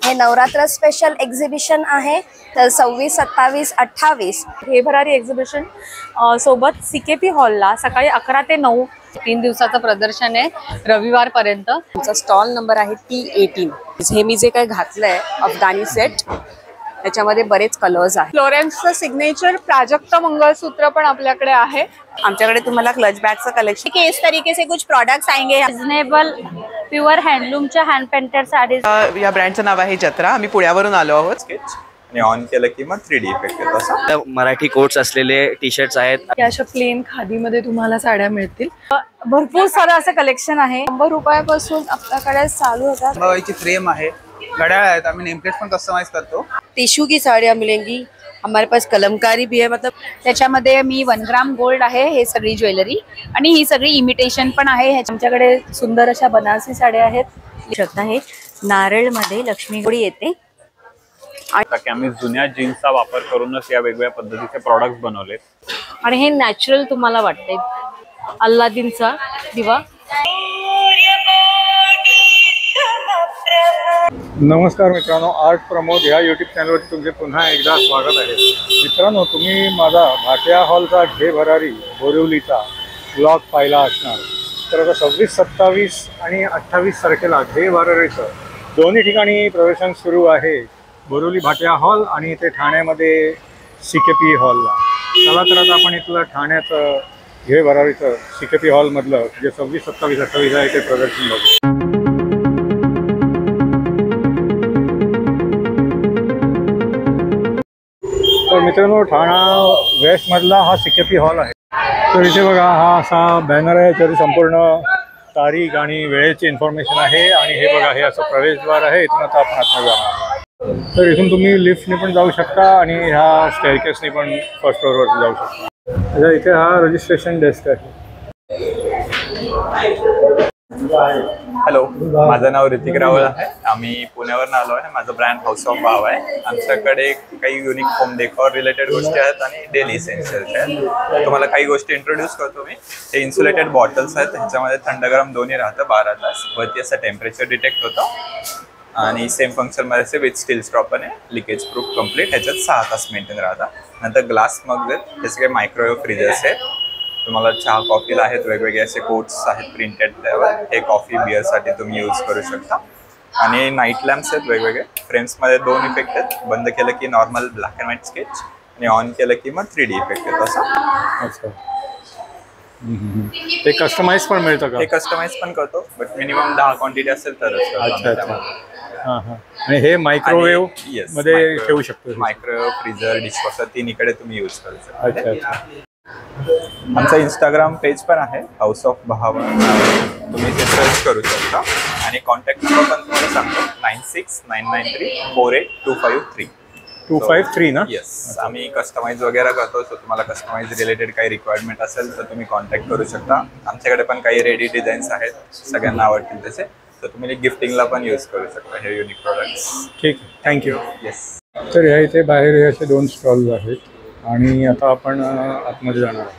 हे Navratra special exhibition आहे। तर 26, 27, 28 हे भरारी एक्झिबिशन सोबत CKP हॉलला सकाळी 11 ते 9 3 दिवसाचं प्रदर्शन आहे रविवार पर्यंत। तुमचा स्टॉल नंबर आहे T18। हे मी जे काही घातलंय अफगाणी सेट, त्याच्यामध्ये बरेच कलर्स आहेत। फ्लोरेन्सचं सिग्नेचर प्राजक्त मंगळसूत्र पण आपल्याकडे आहे। आमच्याकडे तुम्हाला क्लच बॅगचं कलेक्शन के इस तरीके से कुछ प्रोडक्ट्स आएंगे। रिजनेबल प्युअर हँडलूमच्या हँड पेंटेड साडीज। या ब्रँडचं नाव आहे जत्रा। आम्ही पुण्यावरून आलो आहोत। स्केच आणि ऑन केलं की मग 3D इफेक्ट येतो। असं मराठी कोट्स असलेले टी-शर्ट्स आहेत। या अशा प्लेन खादीमध्ये तुम्हाला साड्या मिळतील। भरपूर सारं असं कलेक्शन आहे। 100 रुपयापासून आपल्याकडे चालू होतात। अंबाबाईची फ्रेम आहे, घड्याळ आहेत, आम्ही नेमप्लेट पण कस्टमाइज करतो। टिश्यू की साड़ियाँ मिलेंगी, हमारे पास कलमकारी भी है। मतलब त्याच्यामध्ये मी 1 ग्राम गोल्ड आहे हे सगळी ज्वेलरी आणि ही सगळी इमिटेशन पण आहे। आमच्याकडे सुंदर अशा बनारसी साड्या आहेत। शकता हे नारळमध्ये लक्ष्मीगुडी येते। की आम्ही जुन्या जीन्सचा वापर करूनच या वेगवेगळ्या पद्धतीचे प्रॉडक्ट्स बनवले आणि हे नॅचरल तुम्हाला वाटते। अल्लादीनचा दिवा। नमस्कार मित्रांनो, आर्ट प्रमोद ह्या यूट्यूब चॅनलवरती तुमचे पुन्हा एकदा स्वागत आहे। मित्रांनो, तुम्ही माझा भाटिया हॉलचा घे भरारी बोरिवलीचा ब्लॉग पाहिला असणार। तर आता 26, 27 आणि 28 तारखेला घे भरारीचं दोन्ही ठिकाणी प्रदर्शन सुरू आहे। बोरिवली भाटिया हॉल आणि इथे ठाण्यामध्ये CKP हॉलला। चला तर आता आपण इथलं ठाण्याचं घे भरारीचं CKP हॉलमधलं जे 26, 27, 28 आहे ते प्रदर्शन बघू। तर मित्रांनो, ठाणा वेस्टमधला हा CKP हॉल आहे। तर इथे बघा, हा असा बॅनर आहे, त्याची संपूर्ण तारीख आणि वेळेची इन्फॉर्मेशन आहे। आणि हे बघा, हे असं प्रवेशद्वार आहे, इथून आता आपण आतमध्ये जाणार। तर इथून तुम्ही लिफ्टने पण जाऊ शकता आणि ह्या स्टेअरकेसने पण फर्स्ट फ्लोअरवरती जाऊ शकता। अच्छा, इथे हा रजिस्ट्रेशन डेस्क आहे। हॅलो, माझं नाव ऋतिक रावळ आहे। आम्ही पुण्यावरून आलो आहे। माझं ब्रँड हाऊस ऑफ भाव आहे। आमच्याकडे काही युनिक होम डेकोर रिलेटेड गोष्टी आहेत आणि डेली इसेन्शियल्स आहेत। तुम्हाला काही गोष्टी इंट्रोड्यूस करतो मी। हे इन्सुलेटेड बॉटल्स आहेत, ह्याच्यामध्ये थंड गरम दोन्ही राहतं 12 तास। वरती असं टेम्परेचर डिटेक्ट होतं आणि सेम फंक्शनमध्ये असे विथ स्टील स्टॉप आणि लिकेज प्रूफ कम्प्लीट। ह्याच्यात 6 तास मेंटेन राहतात। नंतर ग्लास मग आहेत, हे सगळे मायक्रोवेव्ह फ्रीजर्स आहेत। तुम्हाला चहा कॉफीला आहेत वेगवेगळे असे कोट्स आहेत प्रिंटेड त्यावर। हे कॉफी बिअरसाठी तुम्ही यूज करू शकता। आणि नाईट लॅम्प्स आहेत वेगवेगळे। फ्रेम्समध्ये 2 इफेक्ट आहेत, बंद केलं की normal black and white sketch आणि ऑन केलं की मग 3D इफेक्ट येतो असं। अच्छा, ते कस्टमाइज पण मिळतं का? हे कस्टमाइज पण करतो, बट मिनिमम 10 क्वांटिटी असेल तरच करतो। अच्छा अच्छा, हां हां। आणि हे मायक्रोवेव्ह मध्ये ठेवू शकतो। मायक्रोवेव्ह, फ्रीजर, डिशवॉशर तिन्हीकडे तुम्ही यूज करू शकता। अच्छा अच्छा। आमचा इंस्टाग्राम पेज पण आहे, हाऊस ऑफ भावा। तुम्ही ते सर्च करू शकता आणि कॉन्टॅक्ट नंबर पण तुम्हाला सांगतो, 9699348253 253 ना? येस। आम्ही कस्टमाइज वगैरे करतो, सो तुम्हाला कस्टमाइज रिलेटेड काही रिक्वायरमेंट असेल तर तुम्ही कॉन्टॅक्ट करू शकता। आमच्याकडे पण काही रेडी डिझाईन्स आहेत, सगळ्यांना आवडतील तसे, तर तुम्ही गिफ्टिंगला पण यूज करू शकता हे युनिक प्रोडक्ट्स। ठीक, थँक्यू। येस। तर ह्या इथे बाहेर हे असे 2 स्टॉल्स आहेत आणि आता आपण आतमध्ये जाणार आहोत।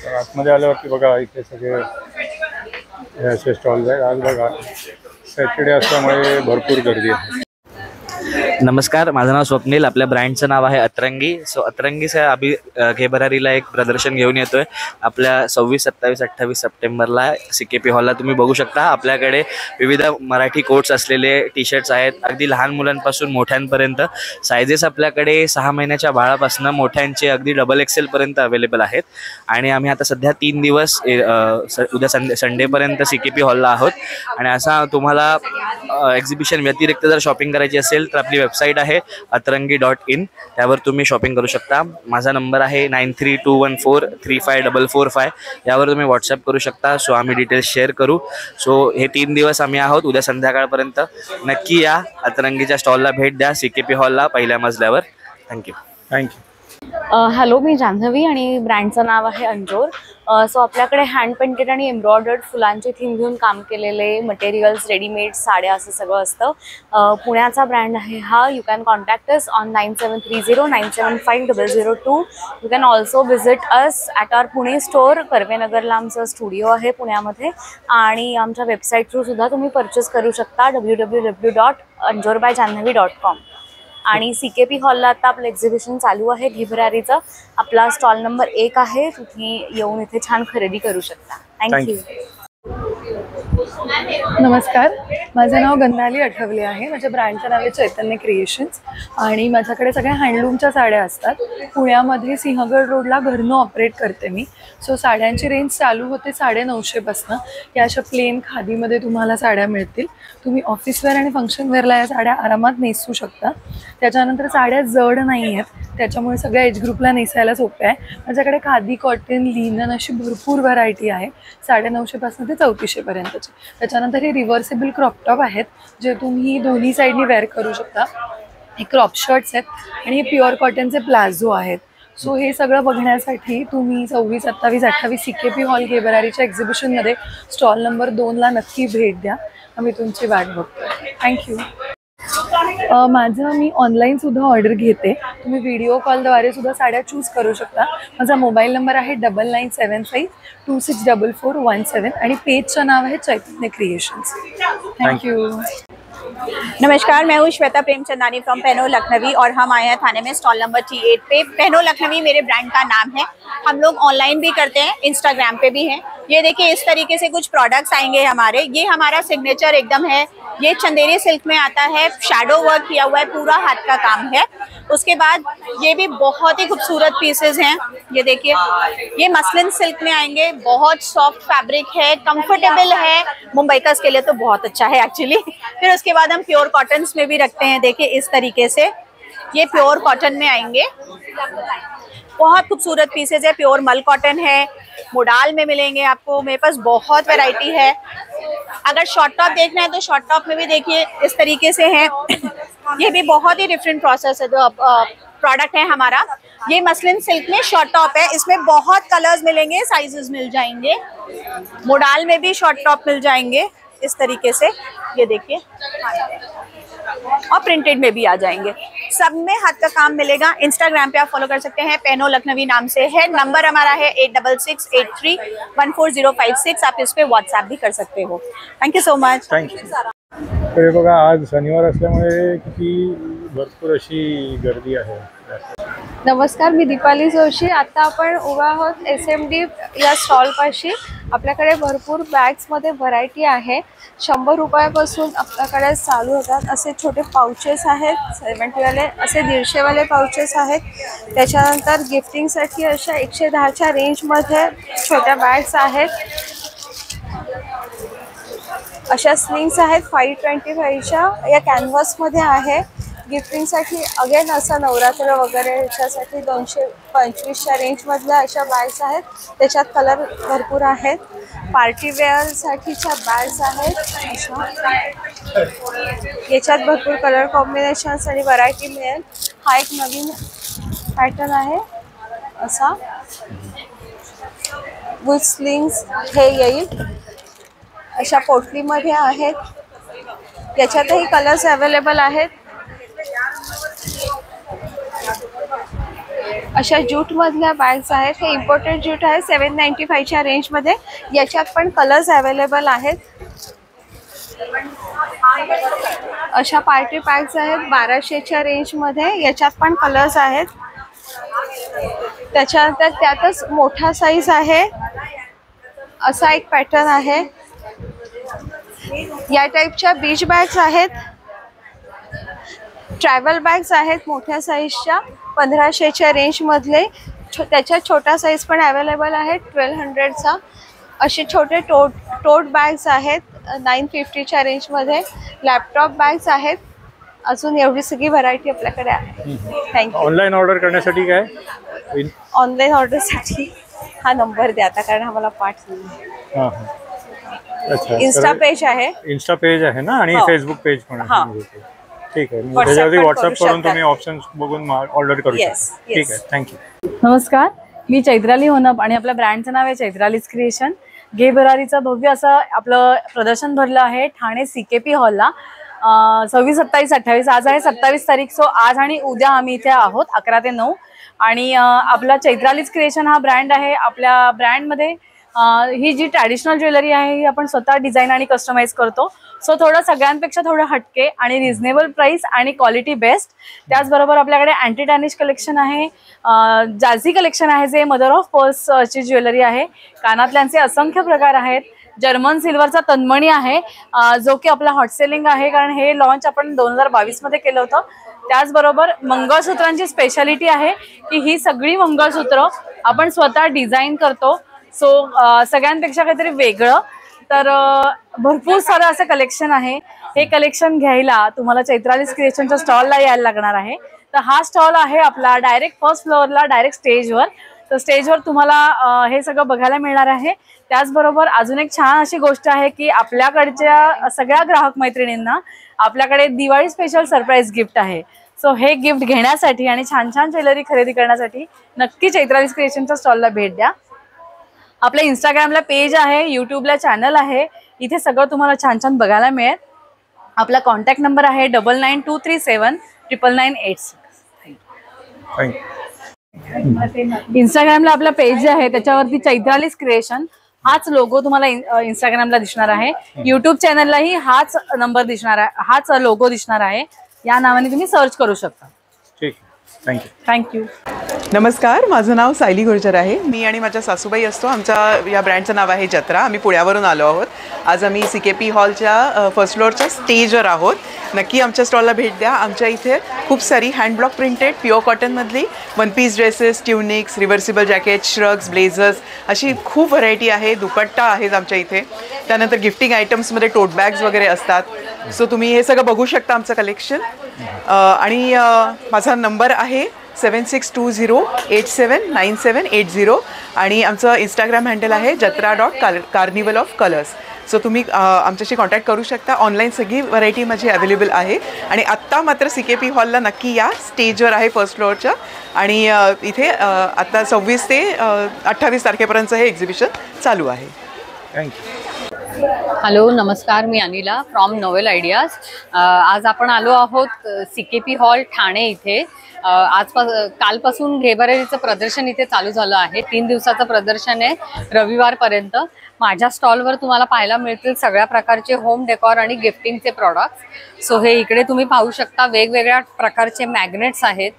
तर आतमध्ये आल्यावरती बघा, इथे सगळे हे असे स्टॉल्स आहेत। आज बघा सॅटर्डे असल्यामुळे भरपूर गर्दी आहे। नमस्कार, माझं नाव स्वप्नील। आपल्या ब्रँडचं नाव आहे अतरंगी। सो अतरंगीचं आम्ही घे भरारीला एक प्रदर्शन घेऊन येतोय आपल्या 26, 27, 28 सप्टेंबरला CKP हॉलला। तुम्ही बघू शकता आपल्याकडे विविध मराठी कोट्स असलेले टी-शर्ट्स आहेत, अगदी लहान मुलांपासून मोठ्यांपर्यंत। सायझेस आपल्याकडे 6 महिन्याच्या बाळापासून मोठ्यांचे अगदी XXL पर्यंत अवेलेबल आहेत। आणि आम्ही आता सध्या 3 दिवस उद्या संडेपर्यंत CKP हॉलला आहोत। आणि असा तुम्हाला एक्झिबिशन व्यतिरिक्त जर शॉपिंग करायची असेल तर आपली वेबसाईट आहे atranggi.in, त्यावर तुम्ही शॉपिंग करू शकता। माझा नंबर आहे 9321435445, यावर तुम्ही व्हॉट्सअप करू शकता। सो आम्ही डिटेल्स शेअर करू। सो हे 3 दिवस आम्ही आहोत, उद्या संध्याकाळपर्यंत नक्की या, अतरंगीच्या स्टॉलला भेट द्या CKP हॉलला पहिल्या मजल्यावर। थँक्यू। हॅलो, मी जान्हवी आणि ब्रँडचं नाव आहे अंजोर. सो आपल्याकडे हँड पेंटेड आणि एम्ब्रॉयडर्ड फुलांची थीम घेऊन काम केलेले मटेरियल्स, रेडीमेड साड्या असं सगळं असतं. पुण्याचा ब्रँड आहे हा. You can contact us on 9730975002. You can also visit us at our Pune store. कर्वेनगरला आमचं स्टुडिओ आहे पुण्यामध्ये. आणि आमच्या वेबसाईट थ्रू सुद्धा तुम्ही परचेस करू शकता www.anjorbyjanhvi.com. आणि CKP हॉलला आता आपलं एक्झिबिशन चालू आहे घे-भरारीचं. आपला स्टॉल नंबर 1 आहे. तुम्ही येऊन इथे छान खरेदी करू शकता. थँक्यू. नमस्कार, माझं नाव गंधाली आठवले आहे. माझ्या ब्रँडचं नाव आहे चैतन्य क्रिएशन्स आणि माझ्याकडे सगळ्या हँडलूमच्या साड्या असतात. पुण्यामध्ये सिंहगड रोडला घरनं ऑपरेट करते मी. सो साड्यांची रेंज चालू होते 950पासनं. या अशा प्लेन खादीमध्ये तुम्हाला साड्या मिळतील. तुम्ही ऑफिसवेअर आणि फंक्शनवेअरला या साड्या आरामात नेसू शकता. त्याच्यानंतर साड्या जड नाही आहेत, त्याच्यामुळे सगळ्या एज ग्रुपला नेसायला सोप्या आहे. माझ्याकडे खादी, कॉटन, लिनन अशी भरपूर व्हरायटी आहे 950पासून ते 3400पर्यंतची. त्याच्यानंतर हे रिव्हर्सेबल क्रॉपटॉप आहेत जे तुम्ही दोन्ही साईडनी वेअर करू शकता. हे क्रॉप शर्ट्स आहेत आणि हे प्युअर कॉटनचे प्लाझो आहेत. सो हे सगळं बघण्यासाठी तुम्ही 26, 27, 28 CKP हॉल घे-भरारीच्या एक्झिबिशनमध्ये स्टॉल नंबर 2ला नक्की भेट द्या. आम्ही तुमची वाट बघतो. थँक्यू. मी ऑनलाईन सुद्धा ऑर्डर घेते. तुम्ही व्हिडिओ कॉलद्वारे सुद्धा साड्या चूज करू शकता. माझा मोबाईल नंबर आहे 9975264417 आणि पेजचं नाव आहे चैतन्य क्रिएशन्स. Thank you. नमस्कार, मैं हूँ श्वेता प्रेमचंदानी फ्रॉम पेनो लखनवी और हम आए हैं थाने में स्टॉल नंबर T8 पे. पेनो लखनवी मेरे ब्रांड का नाम है. हम लोग ऑनलाइन भी करते हैं, इंस्टाग्राम पे भी हैं. ये देखिए इस तरीके से कुछ प्रोडक्ट्स आएंगे हमारे. ये हमारा सिग्नेचर एकदम है. ये चंदेरी सिल्क में आता है, शैडो वर्क किया हुआ है, पूरा हाथ का काम है. उसके बाद ये भी बहुत ही खूबसूरत पीसेस हैं. ये देखिए, ये मसलिन सिल्क में आएंगे. बहुत सॉफ्ट फैब्रिक है, कंफर्टेबल है. मुंबईकर्स के लिए तो बहुत अच्छा है एक्चुअली. फिर उसके बाद हम प्योर कॉटन्स में भी रखते हैं. देखिए इस तरीके से ये प्योर कॉटन में आएंगे. बहुत खूबसूरत पीसेज है. प्योर मल कॉटन है, मोडाल में मिलेंगे आपको. मेरे पास बहुत वैरायटी है. अगर शॉर्ट टॉप देखना है तो शॉर्ट टॉप में भी देखिए इस तरीके से है. ये भी बहुत ही डिफरेंट प्रोसेस है. प्रोडक्ट है हमारा. ये मसलिन सिल्क में शॉर्ट टॉप है. इसमें बहुत कलर्स मिलेंगे, साइजेस मिल जाएंगे. मोडाल में भी शॉर्ट टॉप मिल जाएंगे इस तरीके से. ये देखिए, और प्रिंटेड में भी आ जाएंगे. सब में हाथ का काम मिलेगा. इंस्टाग्राम पे आप फॉलो कर सकते हैं, पेनो लखनवी नाम से है. नंबर हमारा है 8668314056. आप इस पे व्हाट्सएप भी कर सकते हो. Thank you so much. Thank you. तर बघा, आज शनिवार असल्यामुळे किती भरपूर अशी गर्दी आहे. नमस्कार, मी दीपाली जोशी. आता आपण उभा आहोत SMD या स्टॉलपाशी. आपल्याकडे भरपूर बॅग्समध्ये व्हरायटी आहे. 100 रुपयापासून आपल्याकडे चालू होतात. असे छोटे पाउचेस आहेत 70वाले, असे 150वाले पाउचेस आहेत. त्याच्यानंतर गिफ्टिंगसाठी अशा 110च्या रेंजमध्ये छोट्या बॅग्स आहेत. अशा स्लिंग्स आहेत 525च्या. या कॅनव्हासमध्ये आहे. गिफ्टिंगसाठी अगेन असं नवरात्र वगैरे ह्याच्यासाठी 225च्या रेंजमधल्या अशा बॅग्स आहेत. त्याच्यात कलर भरपूर आहेत. पार्टीवेअरसाठीच्या बॅग्स आहेत अशा. याच्यात भरपूर कलर कॉम्बिनेशन्स आणि व्हरायटी मिळेल. हा एक नवीन पॅटर्न आहे असा विथ स्लिंग्स हे येईल. अशा पोटलीमध्ये आहेत. याच्यातही कलर्स अवेलेबल आहेत. अशा ज्यूटमधल्या बॅग्स आहेत. हे इम्पोर्टेड ज्यूट आहे 795च्या रेंजमध्ये. याच्यात पण कलर्स अवेलेबल आहेत. अशा पार्टी पॅक्स आहेत 1200च्या रेंजमध्ये. याच्यात पण कलर्स आहेत. त्याच्यानंतर त्यातच मोठा साईज आहे असा एक पॅटर्न आहे. या टाईपच्या बीच बॅग्स आहेत. ट्रॅव्हल बॅग्स आहेत मोठ्या साईजच्या 1500च्या रेंजमधले. त्याच्यात छोटा साईज पण अवेलेबल आहे 1200चा. असे छोटे टोट बॅग्स आहेत 950च्या रेंजमध्ये. लॅपटॉप बॅग्स आहेत. अजून एवढी सगळी व्हरायटी आपल्याकडे आहे. थँक्यू. ऑनलाईन ऑर्डर करण्यासाठी काय? ऑनलाईन ऑर्डरसाठी हा नंबर द्या आता, कारण आम्हाला पाठ नाही. हां हां. अच्छा. इन्स्टा पेज आहे. इन्स्टा पेज आहे ना, आणि फेसबुक पेज पण आहे. ठीक आहे, WhatsApp त्याच्यावरती पण व्हॉट्सअप करू करून शकता. तुम्ही ऑप्शन्स बघून ऑर्डर करू Yes, शकता. ठीक आहे, थँक्यू. नमस्कार, मी चैत्राली होनप आणि आपल्या ब्रँडचं नाव आहे चैत्रालीज क्रिएशन. घे भरारीचं भव्य असं आपलं प्रदर्शन भरलं आहे ठाणे CKP हॉलला 26, 27, 28. आज आहे 27 तारीख. सो आज आणि उद्या आम्ही इथे आहोत 11 ते 9. आणि आपला चैत्रालीज क्रिएशन हा ब्रँड आहे. आपल्या ब्रँडमध्ये ही जी ट्रॅडिशनल ज्वेलरी आहे ही आपण स्वतः डिझाईन आणि कस्टमाइज करतो. सो थोडं सगळ्यांपेक्षा थोडं हटके आणि रिझनेबल प्राइस आणि क्वालिटी बेस्ट. त्याचबरोबर आपल्याकडे अँटी डॅनिश कलेक्शन आहे, जाझी कलेक्शन आहे जे मदर ऑफ पर्ल्सची ज्वेलरी आहे. कानातल्यांचे असंख्य प्रकार आहेत. जर्मन सिल्वरचा तन्मणी आहे जो की आपला हॉट सेलिंग आहे, कारण हे लॉन्च आपण 2022 मध्ये केलं होतं. त्याचबरोबर मंगळसूत्रांची स्पेशालिटी आहे की ही सगळी मंगळसूत्र आपण स्वतः डिझाईन करतो. सो सगळ्यांपेक्षा काहीतरी वेगळं. तर भरपूर सारं असं कलेक्शन आहे. हे कलेक्शन घ्यायला तुम्हाला चैत्रालीज क्रिएशनच्या स्टॉलला यायला लागणार आहे. तर हा स्टॉल आहे आपला डायरेक्ट फर्स्ट फ्लोअरला, डायरेक्ट स्टेजवर. तर स्टेजवर तुम्हाला हे सगळं बघायला मिळणार आहे. त्याचबरोबर अजून एक छान अशी गोष्ट आहे की आपल्याकडच्या सगळ्या ग्राहक मैत्रिणींना आपल्याकडे दिवाळी स्पेशल सरप्राईज गिफ्ट आहे. सो हे गिफ्ट घेण्यासाठी आणि छान छान ज्वेलरी खरेदी करण्यासाठी नक्की चैत्रालीज क्रिएशनच्या स्टॉलला भेट द्या. आपल्या इंस्टाग्रामला पेज आहे, यूट्यूबला चॅनल आहे. इथे सगळं तुम्हाला छान छान बघायला मिळेल. आपला कॉन्टॅक्ट नंबर आहे 9923799986. इंस्टाग्रामला आपला पेज आहे त्याच्यावरती चैत्रालीज क्रिएशन हाच लोगो तुम्हाला इंस्टाग्रामला दिसणार आहे. यूट्यूब चॅनललाही हाच नंबर दिसणार आहे, हाच लोगो दिसणार आहे. या नावाने तुम्ही सर्च करू शकता. ठीक, थँक्यू. थँक्यू. नमस्कार, माझं नाव सायली गुर्जर आहे. मी आणि माझ्या सासूबाई असतो. आमच्या या ब्रँडचं नाव आहे जत्रा. आम्ही पुण्यावरून आलो आहोत. आज आम्ही CKP हॉलच्या फर्स्ट फ्लोअरच्या स्टेजवर आहोत. नक्की आमच्या स्टॉलला भेट द्या. आमच्या इथे खूप सारी हँड ब्लॉक प्रिंटेड प्युअर कॉटनमधली 1 piece dresses, tunics, reversible jacket, shrugs, blazers अशी खूप व्हरायटी आहे. दुपट्टा आहेत आमच्या इथे. त्यानंतर गिफ्टिंग आयटम्समध्ये टोट बॅग्स वगैरे असतात. सो तुम्ही हे सगळं बघू शकता आमचं कलेक्शन. आणि माझा नंबर आहे 7620879780 आणि आमचं इंस्टाग्राम हँडल आहे jatra.carnival_of_colors. सो तुम्ही आमच्याशी कॉन्टॅक्ट करू शकता. ऑनलाईन सगळी व्हरायटी माझी अवेलेबल आहे. आणि आत्ता मात्र CKP हॉलला नक्की या. स्टेजवर आहे फर्स्ट फ्लोअरच्या. आणि इथे आता 26 ते 28 तारखेपर्यंत हे एक्झिबिशन चालू आहे. थँक्यू. हॅलो, नमस्कार, मी अनिला फ्रॉम नोवेल आयडियाज. आज आपण आलो आहोत CKP हॉल ठाणे इथे. कालपासून घे भरारीचं प्रदर्शन इथे चालू झालं आहे. 3 दिवसाचं प्रदर्शन आहे, रविवारपर्यंत. माझ्या स्टॉलवर तुम्हाला पाहायला मिळतील सगळ्या प्रकारचे होम डेकॉर आणि गिफ्टिंगचे प्रॉडक्ट्स. सो हे इकडे तुम्ही पाहू शकता. वेगवेगळ्या प्रकारचे मॅग्नेट्स आहेत,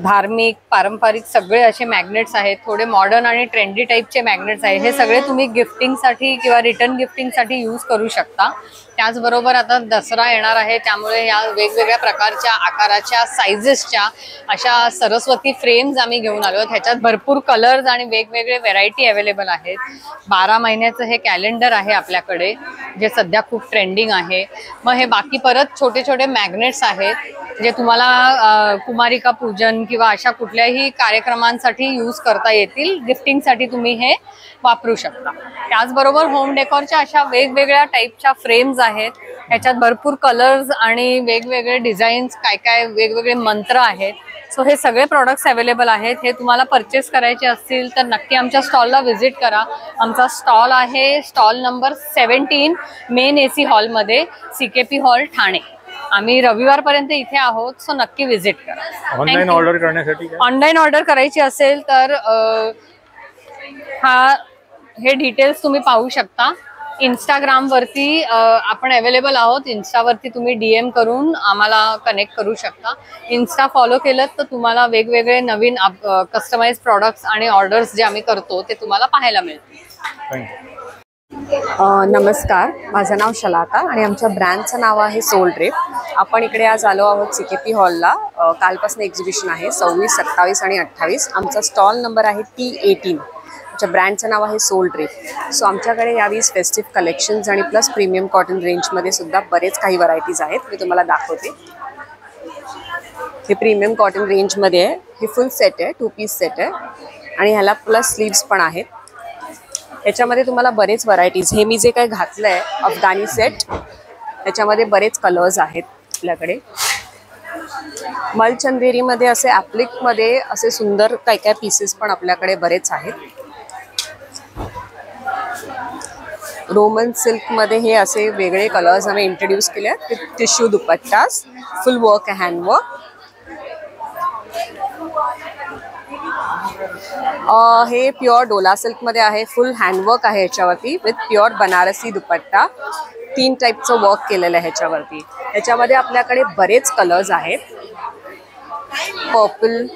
धार्मिक, पारंपरिक सगळे असे मॅग्नेट्स आहेत. थोडे मॉडर्न आणि ट्रेंडी टाईपचे मॅग्नेट्स आहेत. हे सगळे तुम्ही गिफ्टिंगसाठी किंवा रिटर्न गिफ्टिंगसाठी यूज करू शकता. त्याचबरोबर आता दसरा येणार आहे, त्यामुळे या वेगवेगळ्या प्रकारच्या आकाराच्या सायझेसच्या अशा सरस्वती फ्रेम्स आम्ही घेऊन आलो. ह्याच्यात भरपूर कलर्स आणि वेगवेगळे व्हेरायटी अवेलेबल आहेत. 12 महिन्याचं हे कॅलेंडर आहे आपल्याकडे, जे सध्या खूप ट्रेंडिंग आहे. मग हे बाकी परत छोटे छोटे मॅग्नेट्स आहेत जे तुम्हाला कुमारिका पूजन किंवा अशा कुठल्याही कार्यक्रमांसाठी यूज करता येतील. गिफ्टिंगसाठी तुम्ही हे वापरू शकता. त्याचबरोबर होम डेकॉरच्या अशा वेगवेगळ्या टाईपच्या फ्रेम्स आहेत. ह्याच्यात भरपूर कलर्स आणि वेगवेगळे डिझाईन्स, काय वेगवेगळे मंत्र आहेत. सो हे सगळे प्रॉडक्ट्स अवेलेबल आहेत. हे तुम्हाला परचेस करायचे असतील तर नक्की आमच्या स्टॉलला व्हिजिट करा. आमचा स्टॉल आहे स्टॉल नंबर 17 मेन AC हॉलमध्ये, CKP हॉल ठाणे. आम्ही रविवारपर्यंत इथे आहोत. सो नक्की व्हिजिट करा. ऑनलाईन ऑर्डर करण्यासाठी ऑनलाईन ऑर्डर करायची असेल तर हे डिटेल्स तुम्ही पाहू शकता. इंस्टाग्रामवरती आपण अवेलेबल आहोत. इन्स्टावरती तुम्ही DM करून आम्हाला कनेक्ट करू शकता. इन्स्टा फॉलो केलं तर तुम्हाला वेगवेगळे नवीन कस्टमाइज प्रॉडक्ट्स आणि ऑर्डर्स जे आम्ही करतो ते तुम्हाला पाहायला मिळतील. नमस्कार, माझं नाव शलाका आणि आमच्या ब्रँडचं नाव आहे सोल ड्रेप. आपण इकडे आज आलो आहोत CKP हॉलला. कालपासून एक्झिबिशन आहे 26, 27 आणि 28. आमचा स्टॉल नंबर आहे T18. आमच्या ब्रँडचं नाव आहे सोल ड्रेप. सो आमच्याकडे यावेळेस फेस्टिव्ह कलेक्शन्स आणि प्लस प्रीमियम कॉटन रेंजमध्ये सुद्धा बरेच काही व्हरायटीज आहेत. मी तुम्हाला दाखवते. हे प्रीमियम कॉटन रेंजमध्ये आहे. हे फुल सेट आहे, 2 पीस सेट आहे आणि ह्याला प्लस स्लीव्स पण आहेत. याच्यामध्ये तुम्हाला बरेच व्हरायटीज. हे मी जे काही घातलं आहे अफगाणी सेट, त्याच्यामध्ये बरेच कलर्स आहेत आपल्याकडे. मलचंदेरीमध्ये असे ॲप्लिकमध्ये असे सुंदर काय काय पीसेस पण आपल्याकडे बरेच आहेत. रोमन सिल्कमध्ये हे असे वेगळे कलर्स आम्ही इंट्रोड्यूस केले आहेत. टिश्यू दुपट्टास, फुल वर्क, हँडवर्क. हे प्युअर डोला सिल्कमध्ये आहे. फुल हँडवर्क आहे ह्याच्यावरती विथ प्युअर बनारसी दुपट्टा. 3 टाईपचं वर्क केलेलं आहे ह्याच्यावरती. ह्याच्यामध्ये आपल्याकडे बरेच कलर्स आहेत. पर्पल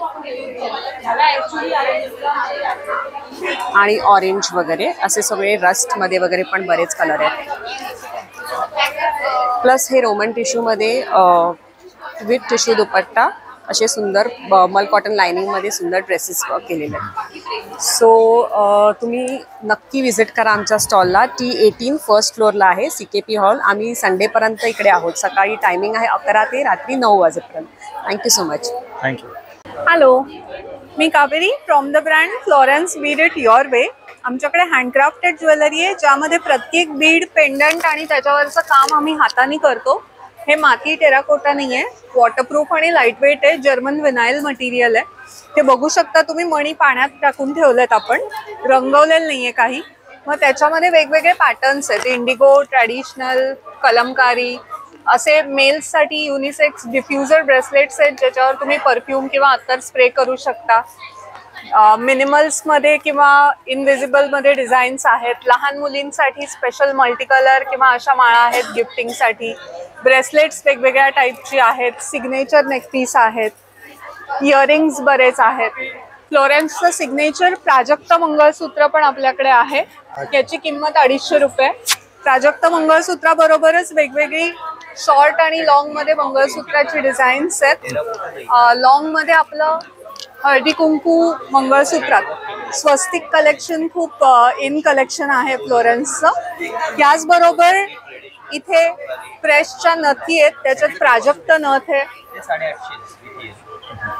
आणि ऑरेंज वगैरे असे सगळे रस्टमध्ये वगैरे पण बरेच कलर आहेत. प्लस हे रोमन टिश्यूमध्ये विथ टिश्यू दुपट्टा असे सुंदर मल कॉटन लायनिंगमध्ये सुंदर ड्रेसेस केलेले आहेत. सो तुम्ही नक्की विजिट करा आमच्या स्टॉलला. T18 फर्स्ट फ्लोअरला आहे, CKP हॉल. आम्ही संडेपर्यंत इकडे आहोत. सकाळी टायमिंग आहे 11 ते रात्री 9 वाजेपर्यंत. Thank you so much. Thank you. Hello, me Kaveri from the brand Florence Beed it your way. आमच्याकडे हँडक्राफ्टेड ज्वेलरी आहे ज्यामध्ये प्रत्येक बीड, पेंडंट आणि त्याच्यावरचं काम आम्ही हाताने करतो. हे माती टेराकोटा नाही आहे, वॉटरप्रूफ आणि लाईटवेट आहे. जर्मन विनाईल मटेरियल आहे. ते बघू शकता तुम्ही, मणी पाण्यात टाकून ठेवलेत आपण, रंगवलेलं नाही आहे काही. मग त्याच्यामध्ये वेगवेगळे पॅटर्न्स आहेत. इंडिगो, ट्रॅडिशनल, कलमकारी असे मेल्ससाठी युनिसेक्स डिफ्युजर ब्रेसलेट्स आहेत ज्याच्यावर तुम्ही परफ्यूम किंवा अत्तर स्प्रे करू शकता. मिनिमल्समध्ये किंवा इनविजिबलमध्ये डिझाईन्स आहेत. लहान मुलींसाठी स्पेशल मल्टी कलर किंवा अशा माळा आहेत गिफ्टिंगसाठी. ब्रेसलेट्स वेगवेगळ्या टाईपची आहेत. सिग्नेचर नेकपीस आहेत. इयरिंग्स बरेच आहेत. फ्लोरेन्सचं सिग्नेचर प्राजक्त मंगळसूत्र पण आपल्याकडे आहे. याची किंमत 250 रुपये. प्राजक्त मंगळसूत्राबरोबरच वेगवेगळी शॉर्ट आणि लॉंगमध्ये मंगळसूत्राची डिझाईन्स आहेत. लॉंगमध्ये आपलं हळदी कुंकू मंगळसूत्रात स्वस्तिक कलेक्शन खूप इन कलेक्शन आहे फ्लोरेन्सचं. याचबरोबर इथे फ्रेशच्या नथी आहेत, त्याच्यात प्राजक्त नथ आहे.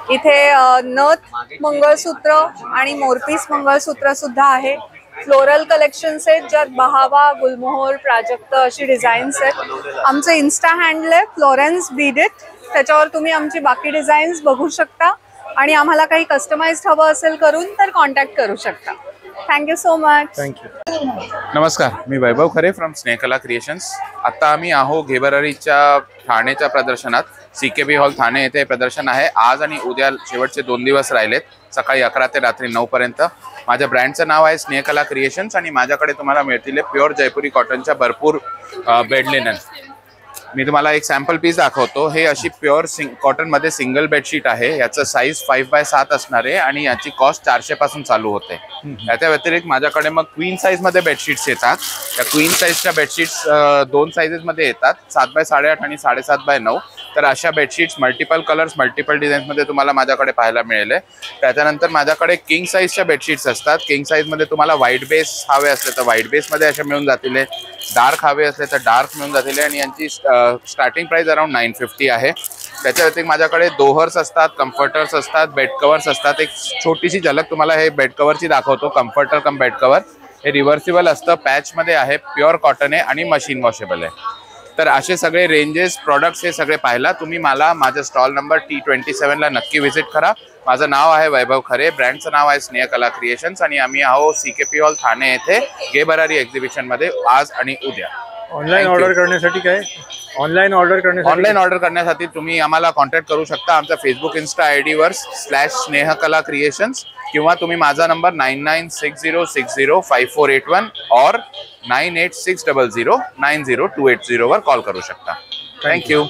इथे नथ मंगळसूत्र आणि मोरपीस मंगळसूत्र सुद्धा आहे. फ्लोरल कलेक्शन्स आहेत ज्यात बहावा, गुलमोहर, प्राजक्त अशी डिझाईन्स आहेत. आमचं इन्स्टा हँडल आहे फ्लोरेन्स बीड इट. त्याच्यावर तुम्ही आमची बाकी डिझाईन्स बघू शकता आणि आम्हाला काही कस्टमाइज्ड हवं असेल करून तर कॉन्टॅक्ट करू शकता. Thank you so much. थँक्यू. नमस्कार, मी वैभव खरे फ्रॉम स्नेहकला क्रिएशन्स. आता आम्ही आहो घेबरारीच्या ठाणेच्या प्रदर्शनात. CKP हॉल ठाणे येथे प्रदर्शन आहे. आज आणि उद्या शेवटचे 2 दिवस राहिलेत, सकाळी 11 ते रात्री 9 पर्यंत. माझ्या ब्रँडचं नाव आहे स्नेहकला क्रिएशन्स आणि माझ्याकडे तुम्हाला मिळतील प्युअर जयपुरी कॉटनच्या भरपूर बेड लिनन. मी तुम्हाला एक सॅम्पल पीस दाखवतो. हे अशी प्युअर कॉटनमध्ये सिंगल बेडशीट आहे. याचं साईज 5x7 असणार आहे आणि याची कॉस्ट 400 पासून चालू होते. याच्या व्यतिरिक्त माझ्याकडे मग क्वीन साईजमध्ये बेडशीट्स येतात. त्या क्वीन साईजच्या बेडशीट्स 2 साईजेसमध्ये येतात, 7x8 आणि 7.5x9. तर अशा बेडशीट्स मल्टिपल कलर्स, मल्टिपल डिझाईन्समध्ये तुम्हाला माझ्याकडे पाहायला मिळेल. त्याच्यानंतर माझ्याकडे किंग साईजच्या बेडशीट्स असतात. किंग साईजमध्ये तुम्हाला व्हाईट बेस हवे असले तर व्हाईट बेसमध्ये अशा मिळून जातील. डार्क हवे असले तर डार्क मिळून जातील आणि यांची स्टार्टिंग प्राइस अराउंड 950 आहे. त्याच्या व्यतिरिक्त माझ्याकडे दोहर्स असतात, कम्फर्टर्स असतात, बेड कवर्स असतात. एक छोटीशी झलक तुम्हाला हे बेड कवरची दाखवतो. कम्फर्टर कम बेड कवर हे रिव्हर्सिबल असतं, पॅचमध्ये आहे, प्युअर कॉटन आहे आणि मशीन वॉशेबल आहे. तर असे सगळे रेंजेस, प्रॉडक्ट्स हे सगळे पाहायला तुम्ही मला माझ्या स्टॉल नंबर T27ला नक्की व्हिजिट करा. माझं नाव आहे वैभव खरे, ब्रँडचं नाव आहे स्नेहकला क्रिएशन्स आणि आम्ही आहो CKP हॉल ठाणे येथे घेबरारी एक्झिबिशनमध्ये आज आणि उद्या. ऑनलाईन ऑर्डर करण्यासाठी काय? ऑनलाईन ऑर्डर करण्यासाठी तुम्ही आम्हाला कॉन्टॅक्ट करू शकता आमच्या फेसबुक, इन्स्टा ID वर /स्नेहकला क्रिएशन्स किंवा तुम्ही माझा नंबर 9960605481 और 9860090280 वर कॉल करू शकता. थँक्यू.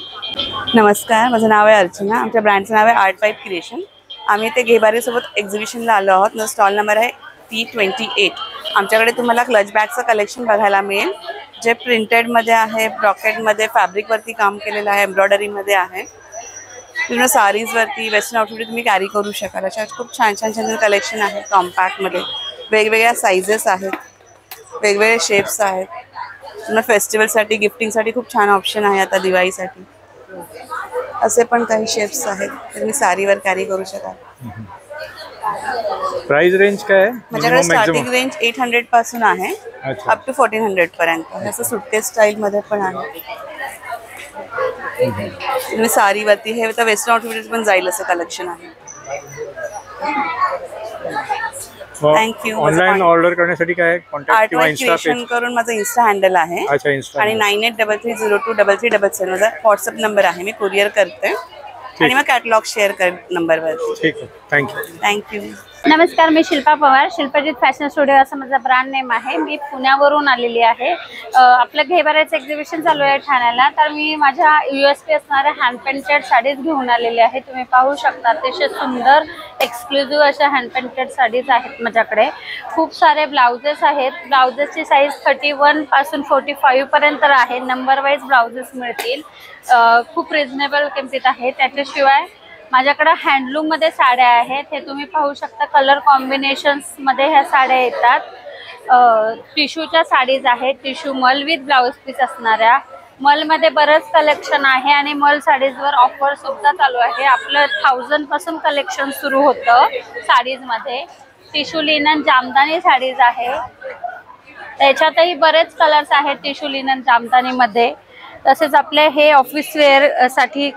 नमस्कार, माझं नाव आहे अर्चना. आमच्या ब्रँडचं नाव आहे आर्ट पाईप क्रिएशन. आम्ही ते घेबारीसोबत एक्झिबिशनला आलो आहोत. माझा स्टॉल नंबर आहे T28. आमच्याकडे तुम्हाला क्लच बॅगचं कलेक्शन बघायला मिळेल जे प्रिंटेडमध्ये आहे, ब्रॉकेटमध्ये, फॅब्रिकवरती काम केलेलं आहे, एम्ब्रॉयडरीमध्ये आहे. पूर्ण साडीजवरती, वेस्टर्न आउटफिट तुम्ही कॅरी करू शकाल. अशा खूप छान छान छान कलेक्शन आहे. कॉम्पॅक्टमध्ये वेगवेगळ्या साईजेस आहेत, वेगवेगळे शेप्स आहेत. तुम्हाला फेस्टिवलसाठी, गिफ्टिंगसाठी खूप छान ऑप्शन आहे. आता दिवाळीसाठी असे पण काही शेप्स आहेत ते तुम्ही साडीवर कॅरी करू शकाल. प्राइस रेंज काय आहे? माझ्याकडे स्टार्टिंग रेंज 800 पासून आहे अप टू 1400 पर्यंत. असं सुटकेस स्टाईलमध्ये पण आहे. तुम्ही साडीवरती हे तर वेस्टर्न आउटफिट पण जाईल असं कलेक्शन आहे. थँक्यू. ऑनलाईन ऑर्डर करण्यासाठी काय कॉन्टॅक्ट किंवा इन्स्टा पेज करून माझं इन्स्टा हँडल आहे. अच्छा, इन्स्टा. आणि 9833023377 माझा व्हॉट्सअप नंबर आहे. मी कुरिअर करते आणि मग कॅटलॉग शेअर कर नंबरवरती. ठीक आहे. थँक्यू. थँक्यू. नमस्कार, मी शिल्पा पवार. शिल्पाजीत फॅशन स्टुडिओ असं माझा ब्रँड नेम आहे. मी पुण्यावरून आलेली आहे. आपलं घेबाराचं एक्झिबिशन चालू आहे ठाण्याला, तर मी माझ्या USP असणाऱ्या हँड पेंटेड साडीज घेऊन आलेले आहे. तुम्ही पाहू शकता अतिशय सुंदर एक्सक्लुझिव्ह अशा हँड पेंटेड साडीज आहेत माझ्याकडे. खूप सारे ब्लाउजेस आहेत. ब्लाउजेसची साईज 31 पासून 45 पर्यंत आहे. नंबर वाईज ब्लाउजेस मिळतील. खूप रिजनेबल किमतीत आहे. त्याच्याशिवाय माझ्याकडे हँडलूम मध्ये साड्या आहेत. हे तुम्ही पाहू शकता. कलर कॉम्बिनेशन्स मध्ये ह्या साड्या येतात. टिश्यूच्या साडीज आहेत. टिश्यू मल विथ ब्लाउज पीस असणाऱ्या. मल मध्ये बरंच कलेक्शन आहे आणि मल साडीजवर ऑफर सुद्धा चालू आहे. आपलं 1000 पासून कलेक्शन सुरू होतं साडीज मध्ये. टिश्यू लिनन जामदानी साडीज आहे. त्याच्यातही बरेच कलर्स आहेत टिश्यू लिनन जामदानी मध्ये. तसेच आपले हे ऑफिस वेअर साठी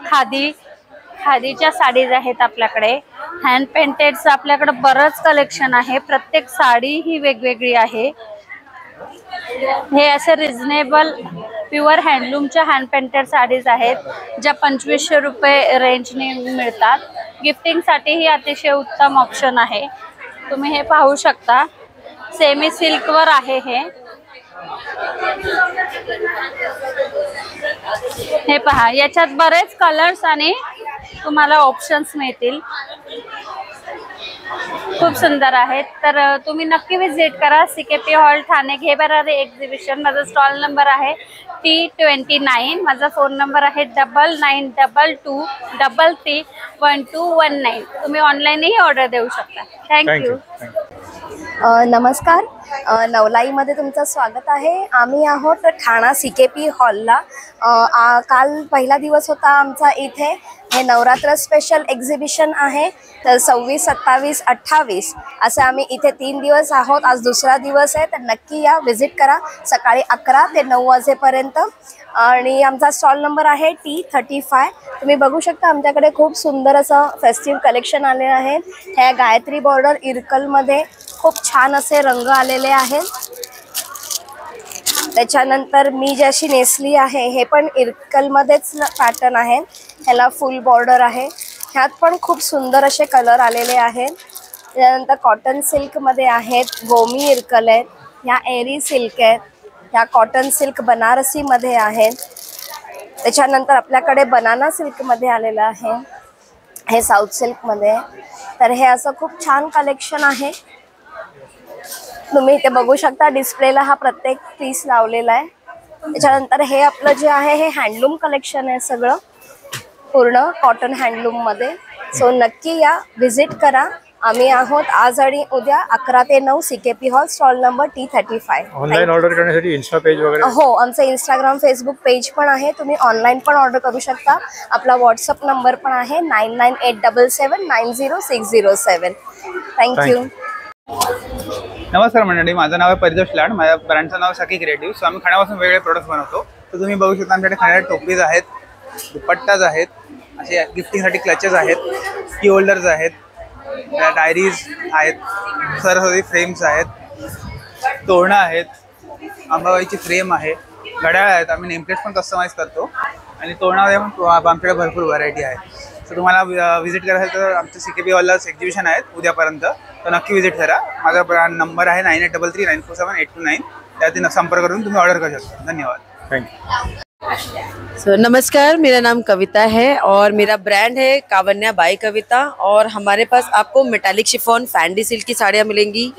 खादीच्या साडीज आहेत आपल्याकडे. हँड पेंटेडचं आपल्याकडे बरंच कलेक्शन आहे. प्रत्येक साडी ही वेगवेगळी आहे. हे असे रिजनेबल प्युअर हँडलूमच्या हँड पेंटेड साडीज आहेत, ज्या 2500 रुपये रेंजने मिळतात. गिफ्टिंगसाठीही अतिशय उत्तम ऑप्शन आहे. तुम्ही हे पाहू शकता. सेमी सिल्कवर आहे हे पहा. याच्यात बरेच कलर्स आणि तुम्हाला ऑप्शन्स मिळतील. खूप सुंदर आहेत. तर तुम्ही नक्की विजिट करा CKP हॉल ठाणे घेबारारी एक्झिबिशन. माझा स्टॉल नंबर आहे T29. माझा फोन नंबर आहे 9922331219. तुम्ही ऑनलाईनही ऑर्डर देऊ शकता. थँक्यू. नमस्कार, नवलाईमध्ये तुमचं स्वागत आहे. आम्ही आहोत ठाणा CKP हॉलला. काल पहिला दिवस होता आमचा इथे. हे नवरात्र स्पेशल एक्झिबिशन आहे. तर 26, 27, 28 असे आम्ही इथे 3 दिवस आहोत. आज दुसरा दिवस आहे. तर नक्की या, व्हिजिट करा. सकाळी 11 ते 9 वाजेपर्यंत. आणि आमचा स्टॉल नंबर आहे T35. तुम्ही बघू शकता आमच्याकडे खूप सुंदर असं फेस्टिव्ह कलेक्शन आले आहे. ह्या गायत्री बॉर्डर इरकलमध्ये खूप छान असे रंग आलेले आहेत. त्याच्यानंतर मी जशी नेसली आहे हे पण इरकलमध्येच पॅटर्न आहे. ह्याला फुल बॉर्डर आहे. ह्यात पण खूप सुंदर असे कलर आलेले आहेत. त्यानंतर कॉटन सिल्कमध्ये आहेत. गोमी इरकल आहेत. ह्या एरी सिल्क आहेत. ह्या कॉटन सिल्क बनारसीमध्ये आहेत. त्याच्यानंतर आपल्याकडे बनाना सिल्कमध्ये आलेलं आहे. हे साऊथ सिल्कमध्ये. तर हे असं खूप छान कलेक्शन आहे. तुम्ही इथे बघू शकता. डिस्प्लेला हा प्रत्येक पीस लावलेला आहे. त्याच्यानंतर हे आपलं जे आहे हे हँडलूम कलेक्शन आहे. सगळं पूर्ण कॉटन हँडलूममध्ये. सो नक्की या, व्हिजिट करा. आम्ही आहोत आज आणि उद्या 11 ते 9 CKP hall, stall number T35. Online order करण्यासाठी इन्स्टा पेज वगैरे? हो, आमचं इंस्टाग्राम फेसबुक पेज पण आहे. तुम्ही ऑनलाईन पण ऑर्डर करू शकता. आपला व्हॉट्सअप नंबर पण आहे 998777900607. थँक्यू. नमस्कार मंडळी, माझं नाव आहे परितोष लाड. माझ्या ब्रँडचं नाव सखी क्रिएटिव्ह. सो आम्ही खाण्यापासून वेगवेगळे प्रोडक्ट्स बनवतो. तर तुम्ही बघू शकता आमच्याकडे खाण्याच्या टोपीज आहेत, दुपट्टाज आहेत, असे गिफ्टिंगसाठी क्लचेस आहेत, की होल्डर्स आहेत, डायरीज आहेत, सरस्वती फ्रेम्स आहेत, तोरणं आहेत, अंबाबाईची फ्रेम आहे, घड्याळ आहेत. आम्ही नेमप्लेट पण कस्टमाइज करतो आणि तोरणामध्ये पण आमच्याकडे भरपूर व्हरायटी आहे. तर तुम्हाला व्हिजिट करायचं तर आमच्या CKP हॉलला एक्झिबिशन आहेत उद्यापर्यंत. तर नक्की व्हिजिट करा. माझा नंबर आहे 9833947829. त्यावरती संपर्क करून तुम्ही ऑर्डर करू शकता. धन्यवाद. सो नमस्कार, मेरा नाम कविता है और मेरा ब्रांड है कावन्या बाय कविता. और हमारे पास आपको मेटालिक शिफॉन फैंडी सिल्क की साड़ियाँ मिलेंगी.